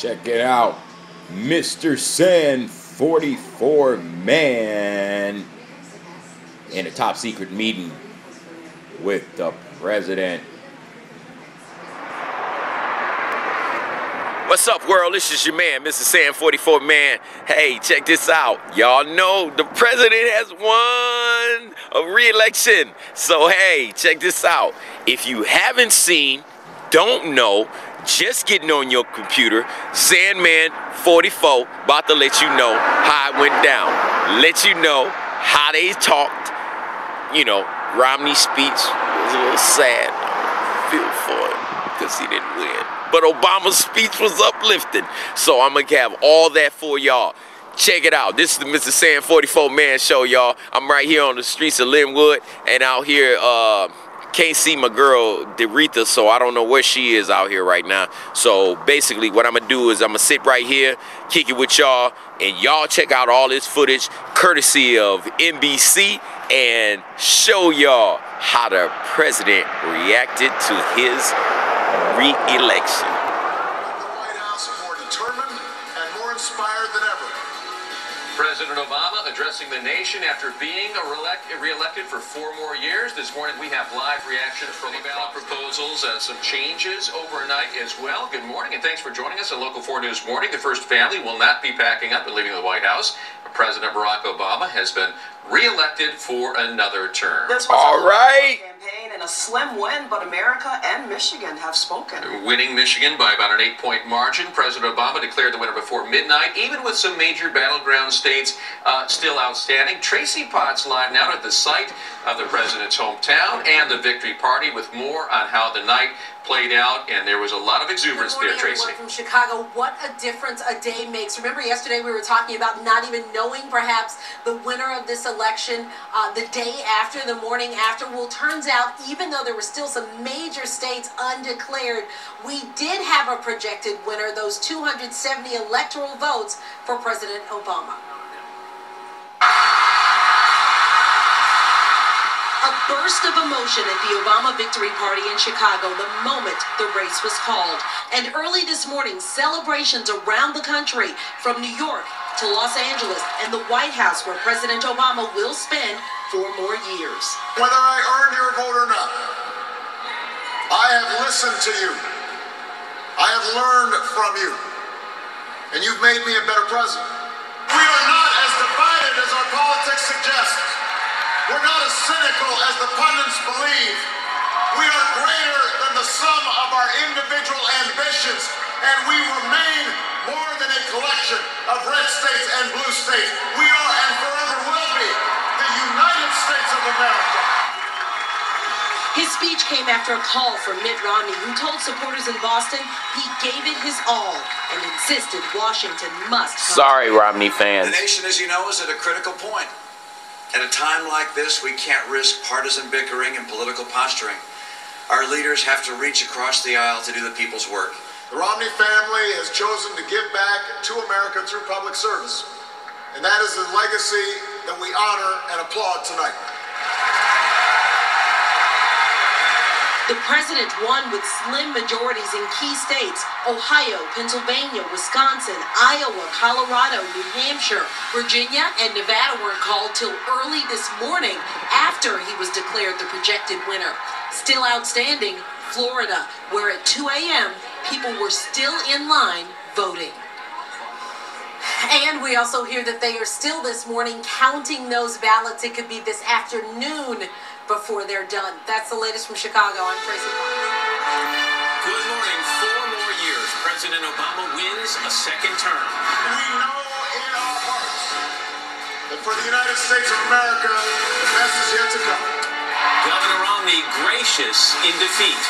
Check it out. MrSan44Man in a top secret meeting with the president. What's up, world? This is your man, MrSan44Man. Hey, check this out. Y'all know the president has won a re-election. So, hey, check this out. If you haven't seen, don't know, just getting on your computer, Sandman44 about to let you know how it went down. Let you know how they talked. You know, Romney's speech was a little sad. I feel for him because he didn't win. But Obama's speech was uplifting. So I'm going to have all that for y'all. Check it out. This is the MrSan44Man show, y'all. I'm right here on the streets of Linwood and out here, can't see my girl, Deretha, so I don't know where she is out here right now. So basically what I'm going to do is I'm going to sit right here, kick it with y'all, and y'all check out all this footage courtesy of NBC and show y'all how the president reacted to his re-election. The White House more determined and more inspired than ever. President Obama addressing the nation after being re-elected for 4 more years. This morning we have live reaction from the ballot proposals, some changes overnight as well. Good morning and thanks for joining us on Local 4 News Morning. The first family will not be packing up and leaving the White House. President Barack Obama has been re-elected for another term. This was all right. Campaign and a slim win, but America and Michigan have spoken. Winning Michigan by about an 8-point margin. President Obama declared the winner before midnight, even with some major battleground states still outstanding. Tracy Potts live now at the site of the president's hometown and the victory party with more on how the night played out, and there was a lot of exuberance there, Tracy. From Chicago, what a difference a day makes. Remember yesterday we were talking about not even knowing perhaps the winner of this election the day after, the morning after. Well, turns out even though there were still some major states undeclared, we did have a projected winner, those 270 electoral votes for President Obama. A burst of emotion at the Obama victory party in Chicago the moment the race was called. And early this morning, celebrations around the country, from New York to Los Angeles and the White House, where President Obama will spend 4 more years. Whether I earned your vote or not, I have listened to you. I have learned from you. And you've made me a better president. We are not as divided as our politics suggest. We're not as cynical as the pundits believe. We are greater than the sum of our individual ambitions, and we remain more than a collection of red states and blue states. We are and forever will be the United States of America. His speech came after a call from Mitt Romney, who told supporters in Boston he gave it his all and insisted Washington must come. Sorry, Romney fans. The nation, as you know, is at a critical point. At a time like this, we can't risk partisan bickering and political posturing. Our leaders have to reach across the aisle to do the people's work. The Romney family has chosen to give back to America through public service. And that is the legacy that we honor and applaud tonight. The president won with slim majorities in key states: Ohio, Pennsylvania, Wisconsin, Iowa, Colorado, New Hampshire, Virginia, and Nevada weren't called till early this morning after he was declared the projected winner. Still outstanding, Florida, where at 2 a.m. people were still in line voting. And we also hear that they are still this morning counting those ballots. It could be this afternoon before they're done. That's the latest from Chicago. I'm Tracy Potts. Good morning. 4 more years, President Obama wins a second term. We know in our hearts that for the United States of America, the best is yet to come. Governor Romney gracious in defeat.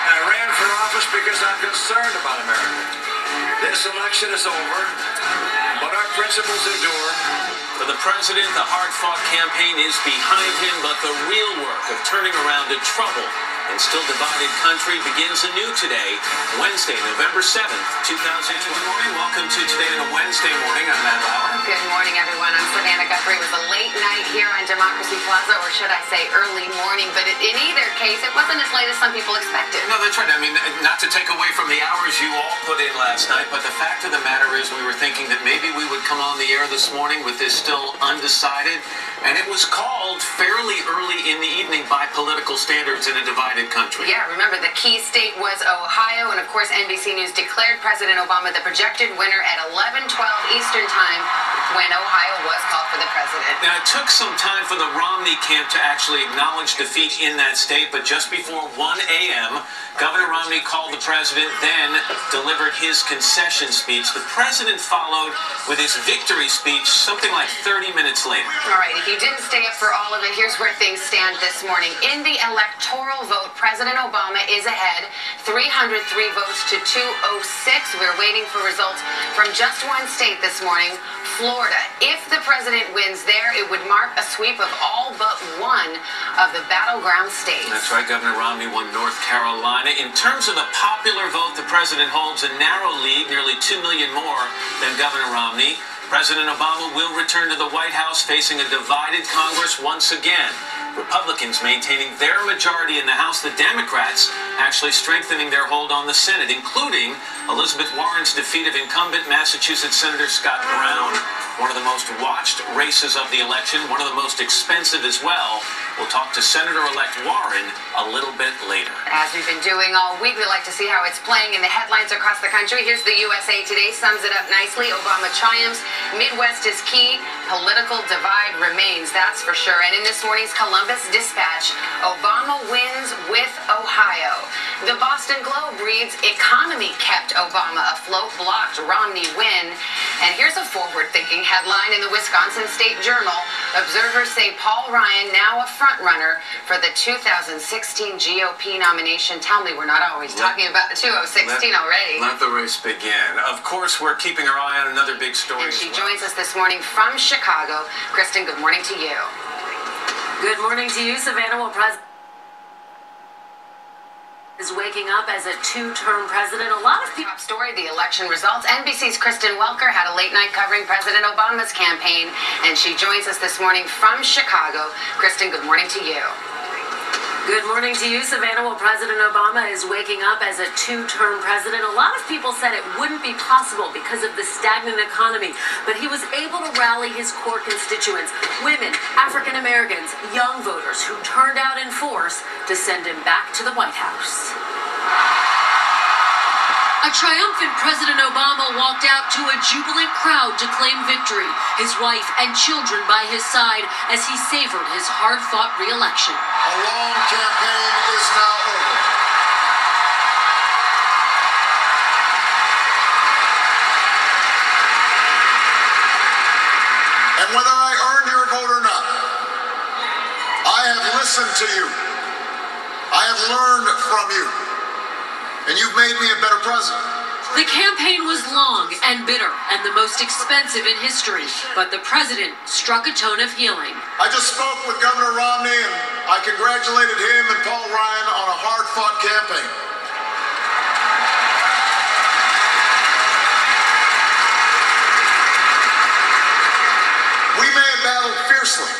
I ran for office because I'm concerned about America. This election is over, but our principles endure. For the president, the hard-fought campaign is behind him, but the real work of turning around the trouble and still divided country begins anew today, Wednesday, November 7th, 2020. Good morning. Welcome to Today on a Wednesday morning. I'm Matt Lauer. Good morning, everyone. I'm Savannah Guthrie. It was a late night here on Democracy Plaza, or should I say early morning, but in either case, it wasn't as late as some people expected. No, that's right. I mean, not to take away from the hours you all put in last night, but the fact of the matter is we were thinking that maybe we would come on the air this morning with this still undecided, and it was called fairly early in the evening by political standards in a divided country. Yeah, remember the key state was Ohio, and of course NBC News declared President Obama the projected winner at 11:12 Eastern Time when Ohio was called for the president. Now, it took some time for the Romney camp to actually acknowledge defeat in that state, but just before 1 a.m., Governor Romney called the president, then delivered his concession speech. The president followed with his victory speech something like 30 minutes later. All right, if you didn't stay up for all of it, here's where things stand this morning. In the electoral vote, President Obama is ahead, 303 votes to 206. We're waiting for results from just one state this morning, Florida. If the president wins there, it would mark a sweep of all but one of the battleground states. That's right, Governor Romney won North Carolina. In terms of the popular vote, the president holds a narrow lead, nearly 2 million more than Governor Romney. President Obama will return to the White House facing a divided Congress once again. Republicans maintaining their majority in the House, the Democrats actually strengthening their hold on the Senate, including Elizabeth Warren's defeat of incumbent Massachusetts Senator Scott Brown. One of the most watched races of the election, one of the most expensive as well. We'll talk to Senator-elect Warren a little bit later. As we've been doing all week, we like to see how it's playing in the headlines across the country. Here's the USA Today, sums it up nicely. Obama triumphs, Midwest is key, political divide remains, that's for sure. And in this morning's Columbus Dispatch, Obama wins with Ohio. The Boston Globe reads, economy kept Obama afloat, blocked Romney win. And here's a forward-thinking headline in the Wisconsin State Journal. Observers say Paul Ryan now a front-runner for the 2016 GOP nomination. Tell me we're not always talking about 2016 already. Let the race begin. Of course, we're keeping our eye on another big story. And she joins us this morning from Chicago. Kristen, good morning to you. Good morning to you, Savannah. Well, President is waking up as a two-term president. A lot of people... Top story, the election results. NBC's Kristen Welker had a late night covering President Obama's campaign, and she joins us this morning from Chicago. Kristen, good morning to you. Good morning to you, Savannah. Well, President Obama is waking up as a two-term president. A lot of people said it wouldn't be possible because of the stagnant economy, but he was able to rally his core constituents, women, African Americans, young voters who turned out in force to send him back to the White House. A triumphant President Obama walked out to a jubilant crowd to claim victory, his wife and children by his side as he savored his hard-fought re-election. A long campaign is now over. And whether I earned your vote or not, I have listened to you. I have learned from you. And you've made me a better president. The campaign was long and bitter and the most expensive in history, but the president struck a tone of healing. I just spoke with Governor Romney and I congratulated him and Paul Ryan on a hard-fought campaign. We may have battled fiercely,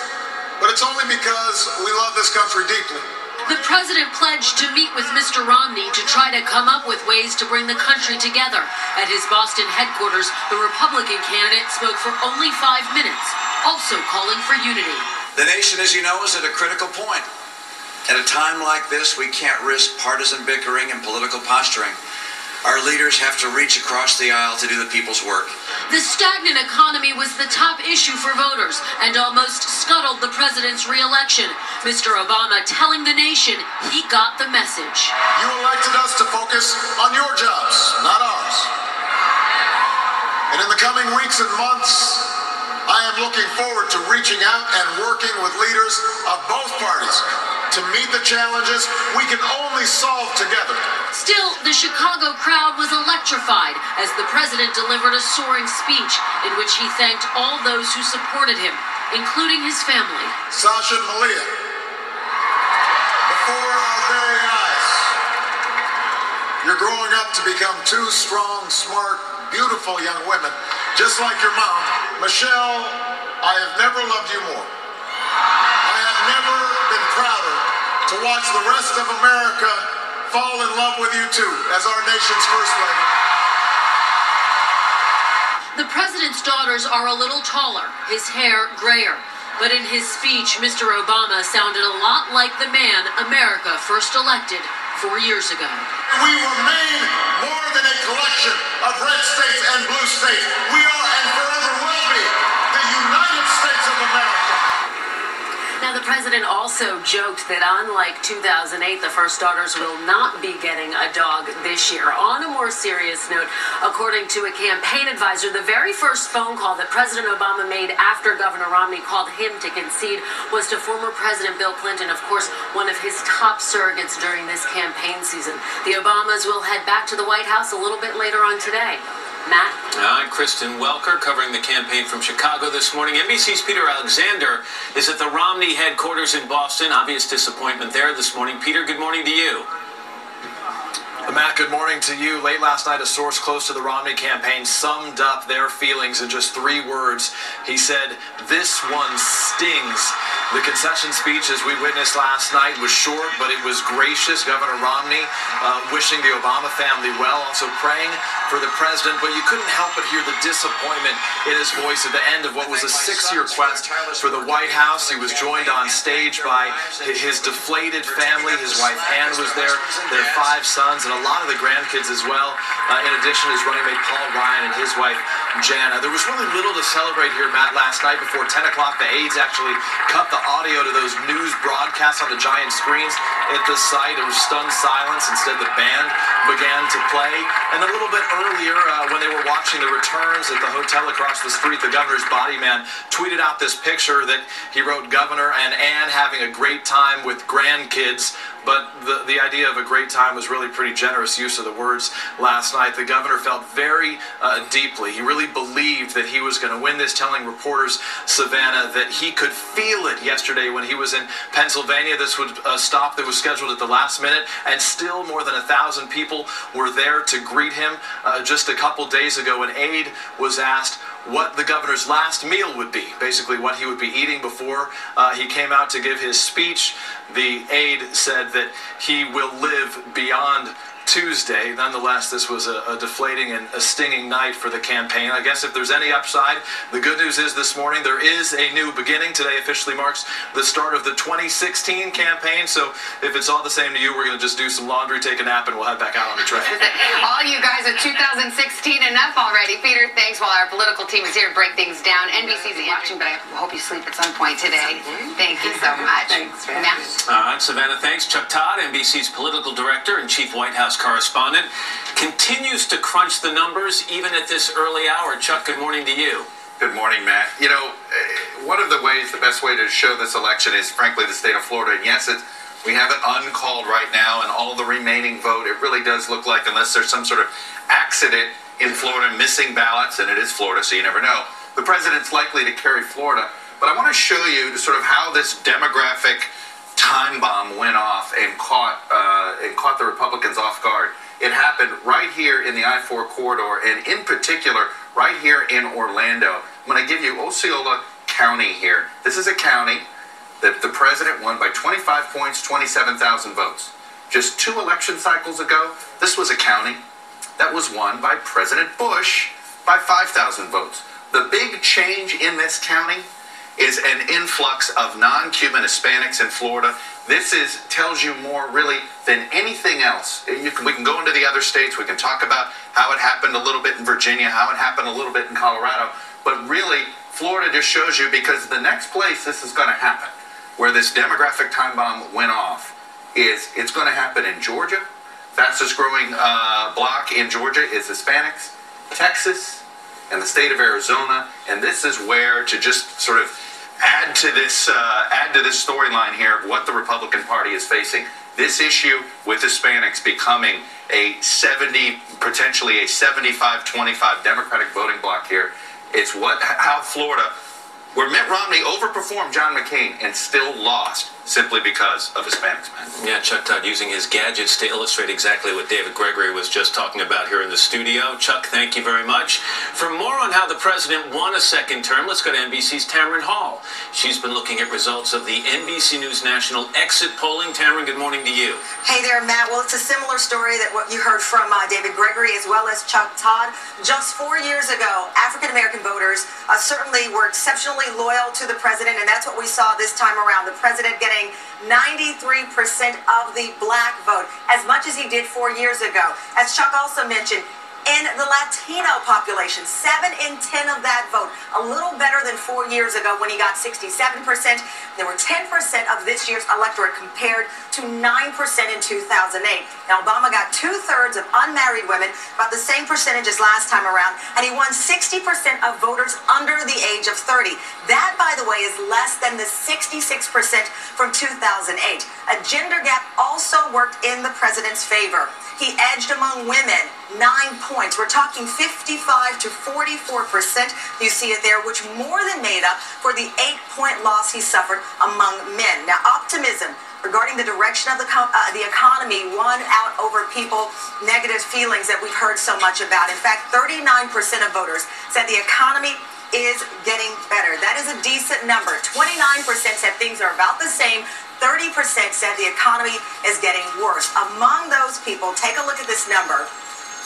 but it's only because we love this country deeply. The president pledged to meet with Mr. Romney to try to come up with ways to bring the country together. At his Boston headquarters, the Republican candidate spoke for only 5 minutes, also calling for unity. The nation, as you know, is at a critical point. At a time like this, we can't risk partisan bickering and political posturing. Our leaders have to reach across the aisle to do the people's work. The stagnant economy was the top issue for voters and almost scuttled the president's re-election. Mr. Obama telling the nation he got the message. You elected us to focus on your jobs, not ours. And in the coming weeks and months, I am looking forward to reaching out and working with leaders of both parties to meet the challenges we can only solve together. Still, the Chicago crowd was electrified as the president delivered a soaring speech in which he thanked all those who supported him, including his family. Sasha and Malia, before our very eyes, to become two strong, smart, beautiful young women, just like your mom. Michelle, I have never loved you more. I have never been prouder to watch the rest of America fall in love with you too, as our nation's first lady. The president's daughters are a little taller, his hair grayer. But in his speech, Mr. Obama sounded a lot like the man America first elected 4 years ago. We remain more than a collection of red states and blue states. We are and forever will be the United States of America. Now, the president also joked that unlike 2008, the first daughters will not be getting a dog this year. On a more serious note, according to a campaign advisor, the very first phone call that President Obama made after Governor Romney called him to concede was to former President Bill Clinton, of course, one of his top surrogates during this campaign season. The Obamas will head back to the White House a little bit later on today. Matt? I'm Kristen Welker covering the campaign from Chicago this morning. NBC's Peter Alexander is at the Romney headquarters in Boston. Obvious disappointment there this morning. Peter, good morning to you. Matt, good morning to you. Late last night, a source close to the Romney campaign summed up their feelings in just 3 words. He said, "This one stings." The concession speech, as we witnessed last night, was short, but it was gracious. Governor Romney wishing the Obama family well, also praying for the president, but you couldn't help but hear the disappointment in his voice at the end of what was a 6-year quest for the White House. He was joined on stage by his deflated family. His wife Ann was there, their 5 sons, and a lot of the grandkids as well. In addition, his running mate Paul Ryan and his wife Jana. There was really little to celebrate here, Matt. Last night before 10 o'clock, the aides actually cut the audio to those news broadcasts on the giant screens at the site. There was stunned silence. Instead, the band began to play. And a little bit earlier, when they were watching the returns at the hotel across the street, the governor's body man tweeted out this picture that he wrote, "Governor and Ann having a great time with grandkids." But the idea of a great time was really pretty generous use of the words last night. The governor felt very deeply. He really believed that he was going to win this, telling reporters, Savannah, that he could feel it yesterday when he was in Pennsylvania. This was a stop that was scheduled at the last minute, and still more than 1,000 people were there to greet him. Just a couple days ago, an aide was asked what the governor's last meal would be, basically what he would be eating before he came out to give his speech. The aide said that he will live beyond Tuesday. Nonetheless, this was a deflating and a stinging night for the campaign. I guess if there's any upside, the good news is this morning there is a new beginning. Today officially marks the start of the 2016 campaign. So if it's all the same to you, we're going to just do some laundry, take a nap, and we'll head back out on the trail. All you guys are 2016 enough already. Peter, thanks. While our political team is here to break things down. NBC's watching, but I hope you sleep at some point today. Thank you so much. Thanks, man. All right, Savannah, thanks. Chuck Todd, NBC's political director and chief White House correspondent, continues to crunch the numbers even at this early hour. Chuck, good morning to you. Good morning, Matt. You know, one of the ways, the best way to show this election is, frankly, the state of Florida. And yes, we have it uncalled right now, and all the remaining vote, it really does look like, unless there's some sort of accident in Florida, missing ballots, and it is Florida, so you never know, the president's likely to carry Florida. But I want to show you sort of how this demographic time bomb went off and caught the Republicans off guard. It happened right here in the I-4 corridor, and in particular, right here in Orlando. I'm going to give you Osceola County here. This is a county that the president won by 25 points, 27,000 votes. Just 2 election cycles ago, this was a county that was won by President Bush by 5,000 votes. The big change in this county is an influx of non-Cuban Hispanics in Florida. This tells you more really than anything else. We can go into the other states. We can talk about how it happened a little bit in Virginia, how it happened a little bit in Colorado. But really, Florida just shows you, because the next place this is going to happen, where this demographic time bomb went off, it's going to happen in Georgia. Fastest growing block in Georgia is Hispanics. Texas and the state of Arizona. And this is where, to just sort of add to this storyline here of what the Republican Party is facing, this issue with Hispanics becoming a potentially a 75-25 Democratic voting bloc here. It's how Florida, where Mitt Romney overperformed John McCain and still lost, simply because of Hispanics, man. Yeah, Chuck Todd using his gadgets to illustrate exactly what David Gregory was just talking about here in the studio. Chuck, thank you very much. For more on how the president won a second term, let's go to NBC's Tamron Hall. She's been looking at results of the NBC News National exit polling. Tamron, good morning to you. Hey there, Matt. Well, it's a similar story that what you heard from David Gregory as well as Chuck Todd. Just 4 years ago, African-American voters certainly were exceptionally loyal to the president, and that's what we saw this time around. The president getting 93% of the black vote, as much as he did 4 years ago. As Chuck also mentioned, in the Latino population, 7 in 10 of that vote, a little better than 4 years ago when he got 67%. There were 10% of this year's electorate compared to 9% in 2008. Now, Obama got 2/3 of unmarried women, about the same percentage as last time around, and he won 60% of voters under the age of 30. That, by the way, is less than the 66% from 2008. A gender gap also worked in the president's favor. He edged among women 9 points. We're talking 55 to 44%. You see it there, which more than made up for the 8-point loss he suffered among men. Now, optimism regarding the direction of the economy won out over people's negative feelings that we've heard so much about. In fact, 39% of voters said the economy is getting better. That is a decent number. 29% said things are about the same. 30% said the economy is getting worse. Among those people, take a look at this number.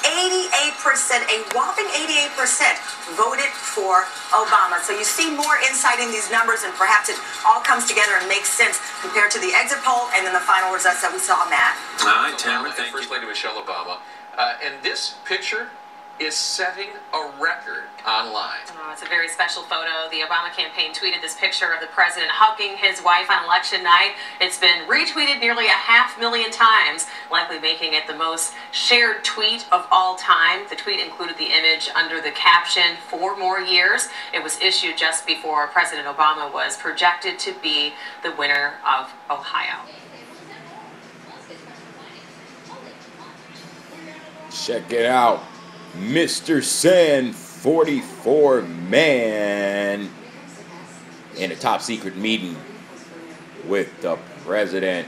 88%, a whopping 88% voted for Obama. So you see more insight in these numbers, and perhaps it all comes together and makes sense compared to the exit poll and then the final results that we saw, Matt. All right, Tamron, thank you. First Lady Michelle Obama. And this picture is setting a record online. Oh, it's a very special photo. The Obama campaign tweeted this picture of the president hugging his wife on election night. It's been retweeted nearly 500,000 times, likely making it the most shared tweet of all time. The tweet included the image under the caption, "4 more years." It was issued just before President Obama was projected to be the winner of Ohio. Check it out. MrSan44Man in a top secret meeting with the president.